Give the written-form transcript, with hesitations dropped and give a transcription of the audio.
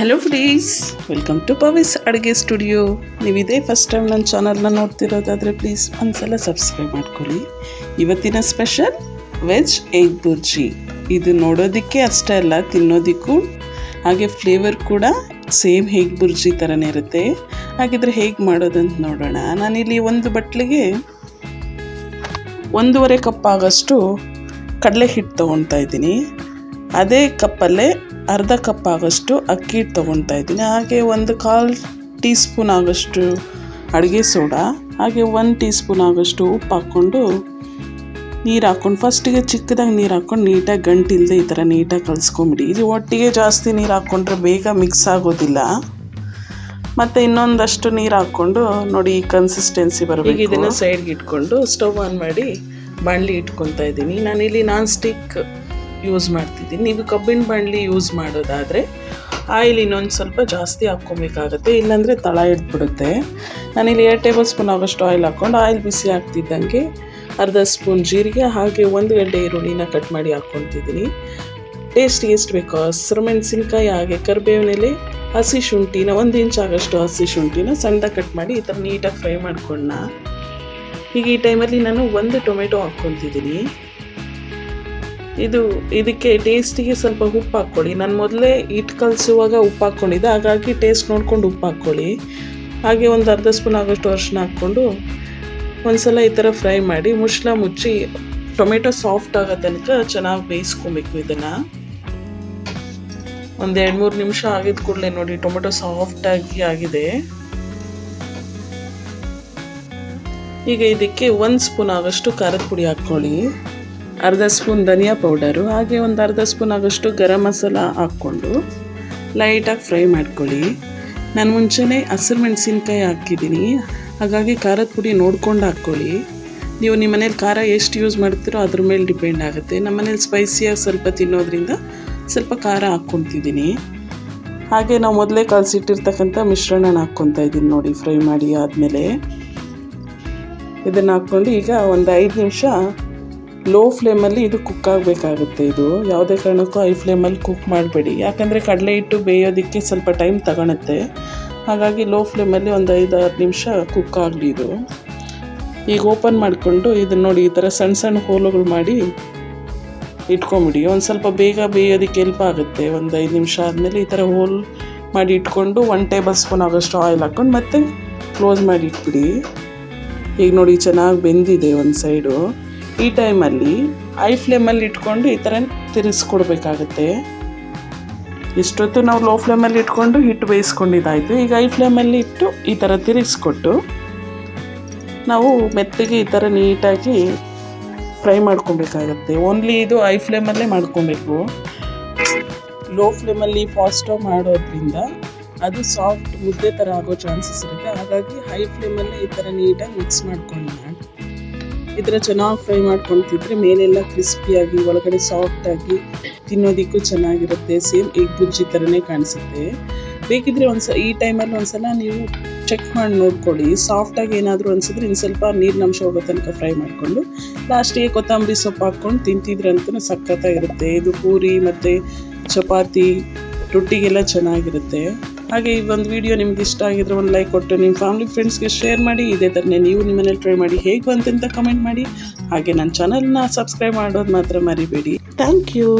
Hello friends, welcome to ಪವಿಸ್ ಅಡುಗೆ studio. ನೀವು ಇದೇ ಫಸ್ಟ್ ಟೈಮ್ ನನ್ನ ಚಾನಲ್ನ ನೋಡ್ತಿರೋದಾದರೆ ಪ್ಲೀಸ್ ಒಂದ್ಸಲ ಸಬ್ಸ್ಕ್ರೈಬ್ ಮಾಡ್ಕೊಳ್ಳಿ. ಇವತ್ತಿನ ಸ್ಪೆಷಲ್ ವೆಜ್ ಎಗ್ ಬುರ್ಜಿ. ಇದು ನೋಡೋದಕ್ಕೆ ಅಷ್ಟೇ ಅಲ್ಲ, ತಿನ್ನೋದಕ್ಕೂ ಹಾಗೆ ಫ್ಲೇವರ್ ಕೂಡ ಸೇಮ್ ಎಗ್ ಬುರ್ಜಿ ಥರನೇ ಇರುತ್ತೆ. ಹಾಗಿದ್ರೆ ಹೇಗೆ ಮಾಡೋದಂತ ನೋಡೋಣ. ನಾನಿಲ್ಲಿ ಒಂದು ಬಟ್ಲಿಗೆ 1.5 ಕಪ್ ಆಗೋಷ್ಟು ಕಡಲೆ ಹಿಟ್ಟು ತೊಗೊಳ್ತಾ ಇದ್ದೀನಿ. ಅದೇ ಕಪ್ಪಲ್ಲೇ ಅರ್ಧ ಕಪ್ ಆಗೋಷ್ಟು ಅಕ್ಕಿ ಹಿಟ್ಟು ತೊಗೊಳ್ತಾ ಇದ್ದೀನಿ. ಹಾಗೆ 1/4 ಟೀ ಸ್ಪೂನ್ ಆಗೋಷ್ಟು ಅಡುಗೆ ಸೋಡಾ, ಹಾಗೆ 1 ಟೀ ಸ್ಪೂನ್ ಆಗೋಷ್ಟು ಉಪ್ಪು ಹಾಕ್ಕೊಂಡು ನೀರು ಹಾಕ್ಕೊಂಡು ಫಸ್ಟಿಗೆ ಚಿಕ್ಕದಾಗಿ ನೀರು ಹಾಕ್ಕೊಂಡು ನೀಟಾಗಿ ಗಂಟಿಲ್ಲದೆ ಈ ಥರ ನೀಟಾಗಿ ಕಲಿಸ್ಕೊಂಬಿಡಿ. ಇದು ಒಟ್ಟಿಗೆ ಜಾಸ್ತಿ ನೀರು ಹಾಕ್ಕೊಂಡ್ರೆ ಬೇಗ ಮಿಕ್ಸ್ ಆಗೋದಿಲ್ಲ. ಮತ್ತು ಇನ್ನೊಂದಷ್ಟು ನೀರು ಹಾಕ್ಕೊಂಡು ನೋಡಿ ಈ ಕನ್ಸಿಸ್ಟೆನ್ಸಿ ಬರಬೇಕು. ಇದನ್ನು ಸೈಡ್ಗೆ ಇಟ್ಕೊಂಡು ಸ್ಟವ್ ಆನ್ ಮಾಡಿ ಬಾಣಲಿ ಇಟ್ಕೊತಾ ಇದ್ದೀನಿ. ನಾನಿಲ್ಲಿ ನಾನ್ ಸ್ಟಿಕ್ ಯೂಸ್ ಮಾಡ್ತಿದ್ದೀನಿ. ನೀವು ಕಬ್ಬಿಣ ಬಾಣಲಿ ಯೂಸ್ ಮಾಡೋದಾದರೆ ಆಯಿಲ್ ಇನ್ನೊಂದು ಸ್ವಲ್ಪ ಜಾಸ್ತಿ ಹಾಕ್ಕೊಬೇಕಾಗತ್ತೆ, ಇಲ್ಲಾಂದರೆ ತಳ ಹಿಡ್ಬಿಡುತ್ತೆ. ನಾನಿಲ್ಲಿ 2 ಟೇಬಲ್ ಸ್ಪೂನ್ ಆಗೋಷ್ಟು ಆಯಿಲ್ ಹಾಕ್ಕೊಂಡು ಆಯಿಲ್ ಬಿಸಿ ಆಗ್ತಿದ್ದಂಗೆ ಅರ್ಧ ಸ್ಪೂನ್ ಜೀರಿಗೆ ಹಾಗೆ 1 ಗಡ್ಡೆ ಈರುಳ್ಳಿನ ಕಟ್ ಮಾಡಿ ಹಾಕ್ಕೊತಿದ್ದೀನಿ. ಟೇಸ್ಟಿಗೆ ಎಷ್ಟು ಬೇಕೋ ಹಸಿರು ಮೆಣಸಿನ್ಕಾಯಿ ಹಾಗೆ ಕರಿಬೇವಿನ ಎಲೆ, ಹಸಿ ಶುಂಠಿನ 1 ಇಂಚ್ ಆಗೋಷ್ಟು ಹಸಿ ಶುಂಠಿನ ಸಣ್ಣದಾಗಿ ಕಟ್ ಮಾಡಿ ಈ ಥರ ನೀಟಾಗಿ ಫ್ರೈ ಮಾಡ್ಕೊಂಡ. ಈಗ ಈ ಟೈಮಲ್ಲಿ ನಾನು 1 ಟೊಮೆಟೊ ಹಾಕ್ಕೊತಿದ್ದೀನಿ. ಇದಕ್ಕೆ ಟೇಸ್ಟಿಗೆ ಸ್ವಲ್ಪ ಉಪ್ಪು ಹಾಕ್ಕೊಳ್ಳಿ. ನಾನು ಮೊದಲೇ ಹಿಟ್ಟು ಕಲಿಸುವಾಗ ಉಪ್ಪು ಹಾಕ್ಕೊಂಡಿದ್ದೆ, ಹಾಗಾಗಿ ಟೇಸ್ಟ್ ನೋಡ್ಕೊಂಡು ಉಪ್ಪು ಹಾಕ್ಕೊಳ್ಳಿ. ಹಾಗೆ 1 ಅರ್ಧ ಸ್ಪೂನ್ ಆಗೋಷ್ಟು ಅರಿಶಿನ ಹಾಕ್ಕೊಂಡು ಒಂದ್ಸಲ ಈ ಥರ ಫ್ರೈ ಮಾಡಿ ಮುಚ್ಚಳ ಮುಚ್ಚಿ ಟೊಮೆಟೊ ಸಾಫ್ಟ್ ಆಗೋ ತನಕ ಚೆನ್ನಾಗಿ ಬೇಯಿಸ್ಕೊಬೇಕು. ಇದನ್ನು 1-2-3 ನಿಮಿಷ ಆಗಿದ ಕೂಡಲೇ ನೋಡಿ ಟೊಮೆಟೊ ಸಾಫ್ಟಾಗಿ ಆಗಿದೆ. ಈಗ ಇದಕ್ಕೆ 1 ಸ್ಪೂನ್ ಆಗೋಷ್ಟು ಖಾರದ ಪುಡಿ ಹಾಕ್ಕೊಳ್ಳಿ, ಅರ್ಧ ಸ್ಪೂನ್ ಧನಿಯಾ ಪೌಡರು, ಹಾಗೆ 1 ಅರ್ಧ ಸ್ಪೂನ್ ಆಗೋಷ್ಟು ಗರಂ ಮಸಾಲ ಹಾಕ್ಕೊಂಡು ಲೈಟಾಗಿ ಫ್ರೈ ಮಾಡ್ಕೊಳ್ಳಿ. ನಾನು ಮುಂಚೆನೇ ಹಸಿರು ಮೆಣಸಿನ್ಕಾಯಿ ಹಾಕಿದ್ದೀನಿ, ಹಾಗಾಗಿ ಖಾರದ ಪುಡಿ ನೋಡ್ಕೊಂಡು ಹಾಕ್ಕೊಳ್ಳಿ. ನೀವು ನಿಮ್ಮ ಮನೇಲಿ ಖಾರ ಎಷ್ಟು ಯೂಸ್ ಮಾಡ್ತೀರೋ ಅದ್ರ ಮೇಲೆ ಡಿಪೆಂಡ್ ಆಗುತ್ತೆ. ನಮ್ಮ ಮನೇಲಿ ಸ್ಪೈಸಿಯಾಗಿ ಸ್ವಲ್ಪ ತಿನ್ನೋದ್ರಿಂದ ಸ್ವಲ್ಪ ಖಾರ ಹಾಕ್ಕೊತಿದ್ದೀನಿ. ಹಾಗೆ ನಾವು ಮೊದಲೇ ಕಲಸಿಟ್ಟಿರ್ತಕ್ಕಂಥ ಮಿಶ್ರಣನ ಹಾಕ್ಕೊತಾ ಇದ್ದೀನಿ ನೋಡಿ. ಫ್ರೈ ಮಾಡಿ ಆದಮೇಲೆ ಇದನ್ನು ಹಾಕ್ಕೊಂಡು ಈಗ 5 ನಿಮಿಷ ಲೋ ಫ್ಲೇಮಲ್ಲಿ ಇದು ಕುಕ್ ಆಗಬೇಕಾಗುತ್ತೆ. ಇದು ಯಾವುದೇ ಕಾರಣಕ್ಕೂ ಹೈ ಫ್ಲೇಮಲ್ಲಿ ಕುಕ್ ಮಾಡಬೇಡಿ, ಯಾಕಂದರೆ ಕಡಲೆ ಹಿಟ್ಟು ಬೇಯೋದಕ್ಕೆ ಸ್ವಲ್ಪ ಟೈಮ್ ತಗೊಳುತ್ತೆ. ಹಾಗಾಗಿ ಲೋ ಫ್ಲೇಮಲ್ಲಿ 5-6 ನಿಮಿಷ ಕುಕ್ ಆಗಲಿ ಇದು. ಈಗ ಓಪನ್ ಮಾಡಿಕೊಂಡು ಇದನ್ನು ನೋಡಿ ಈ ಥರ ಸಣ್ಣ ಸಣ್ಣ ಹೋಲುಗಳು ಮಾಡಿ ಇಟ್ಕೊಂಬಿಡಿ. ಒಂದು ಸ್ವಲ್ಪ ಬೇಗ ಬೇಯೋದಕ್ಕೆ ಹೆಲ್ಪ್ ಆಗುತ್ತೆ. 5 ನಿಮಿಷ ಆದಮೇಲೆ ಈ ಥರ ಹೋಲ್ ಮಾಡಿ ಇಟ್ಕೊಂಡು 1 ಟೇಬಲ್ ಸ್ಪೂನ್ ಆಗೋಷ್ಟು ಆಯಿಲ್ ಹಾಕ್ಕೊಂಡು ಮತ್ತೆ ಕ್ಲೋಸ್ ಮಾಡಿ ಇಟ್ಬಿಡಿ. ಈಗ ನೋಡಿ ಚೆನ್ನಾಗಿ ಬೆಂದಿದೆ ಒಂದು ಸೈಡು. ಈ ಟೈಮಲ್ಲಿ ಹೈ ಫ್ಲೇಮಲ್ಲಿ ಇಟ್ಕೊಂಡು ಈ ಥರ ತಿರ್ಗಿಸ್ಕೊಡ್ಬೇಕಾಗತ್ತೆ. ಇಷ್ಟೊತ್ತು ನಾವು ಲೋ ಫ್ಲೇಮಲ್ಲಿ ಇಟ್ಕೊಂಡು ಹಿಟ್ಟು ಬೇಯಿಸ್ಕೊಂಡಿದ್ದಾಯಿತು. ಈಗ ಹೈ ಫ್ಲೇಮಲ್ಲಿ ಇಟ್ಟು ಈ ಥರ ತಿರುಗಿಸ್ಕೊಟ್ಟು ನಾವು ಮೆತ್ತಗೆ ಈ ಥರ ನೀಟಾಗಿ ಫ್ರೈ ಮಾಡ್ಕೊಬೇಕಾಗತ್ತೆ. ಓನ್ಲಿ ಇದು ಹೈ ಫ್ಲೇಮಲ್ಲೇ ಮಾಡ್ಕೊಬೇಕು. ಲೋ ಫ್ಲೇಮಲ್ಲಿ ಫಾಸ್ಟಾಗಿ ಮಾಡೋದ್ರಿಂದ ಅದು ಸಾಫ್ಟ್ ಮುದ್ದೆ ಥರ ಆಗೋ ಚಾನ್ಸಸ್ ಇರುತ್ತೆ. ಹಾಗಾಗಿ ಹೈ ಫ್ಲೇಮಲ್ಲೇ ಈ ಥರ ನೀಟಾಗಿ ಮಿಕ್ಸ್ ಮಾಡ್ಕೊಂಡು ಈ ಥರ ಚೆನ್ನಾಗಿ ಫ್ರೈ ಮಾಡ್ಕೊತಿದ್ರೆ ಮೇಲೆಲ್ಲ ಕ್ರಿಸ್ಪಿಯಾಗಿ ಒಳಗಡೆ ಸಾಫ್ಟಾಗಿ ತಿನ್ನೋದಕ್ಕೂ ಚೆನ್ನಾಗಿರುತ್ತೆ. ಸೇಮ್ ಎಗ್ ಬುರ್ಜಿ ಥರನೇ ಕಾಣಿಸುತ್ತೆ. ಬೇಕಿದ್ರೆ ಈ ಟೈಮಲ್ಲಿ ಒಂದ್ಸಲ ನೀವು ಚೆಕ್ ಮಾಡಿ ನೋಡ್ಕೊಳ್ಳಿ. ಸಾಫ್ಟಾಗಿ ಏನಾದರೂ ಅನಿಸಿದ್ರೆ ಇನ್ನು ಸ್ವಲ್ಪ ನೀರಿನಂಶ ಹೋಗೋ ತನಕ ಫ್ರೈ ಮಾಡಿಕೊಂಡು ಲಾಸ್ಟಿಗೆ ಕೊತ್ತಂಬರಿ ಸೊಪ್ಪು ಹಾಕ್ಕೊಂಡು ತಿಂತಿದ್ರಂತೂ ಸಖತ್ತಾಗಿರುತ್ತೆ. ಇದು ಪೂರಿ ಮತ್ತು ಚಪಾತಿ ರೊಟ್ಟಿಗೆಲ್ಲ ಚೆನ್ನಾಗಿರುತ್ತೆ. ಹಾಗೆ ಈ ಒಂದು ವಿಡಿಯೋ ನಿಮ್ಗೆ ಇಷ್ಟ ಆಗಿದ್ರೆ ಒಂದು ಲೈಕ್ ಕೊಟ್ಟು ನಿಮ್ಮ ಫ್ಯಾಮಿಲಿ ಫ್ರೆಂಡ್ಸ್ಗೆ ಶೇರ್ ಮಾಡಿ. ಇದೇ ಥರನೇ ನೀವು ನಿಮ್ಮ ಮನೇಲಿ ಟ್ರೈ ಮಾಡಿ ಹೇಗೆ ಬಂತಂತ ಕಮೆಂಟ್ ಮಾಡಿ. ಹಾಗೆ ನನ್ನ ಚಾನಲ್ನ ಸಬ್ಸ್ಕ್ರೈಬ್ ಮಾಡೋದು ಮಾತ್ರ ಮರಿಬೇಡಿ. Thank you.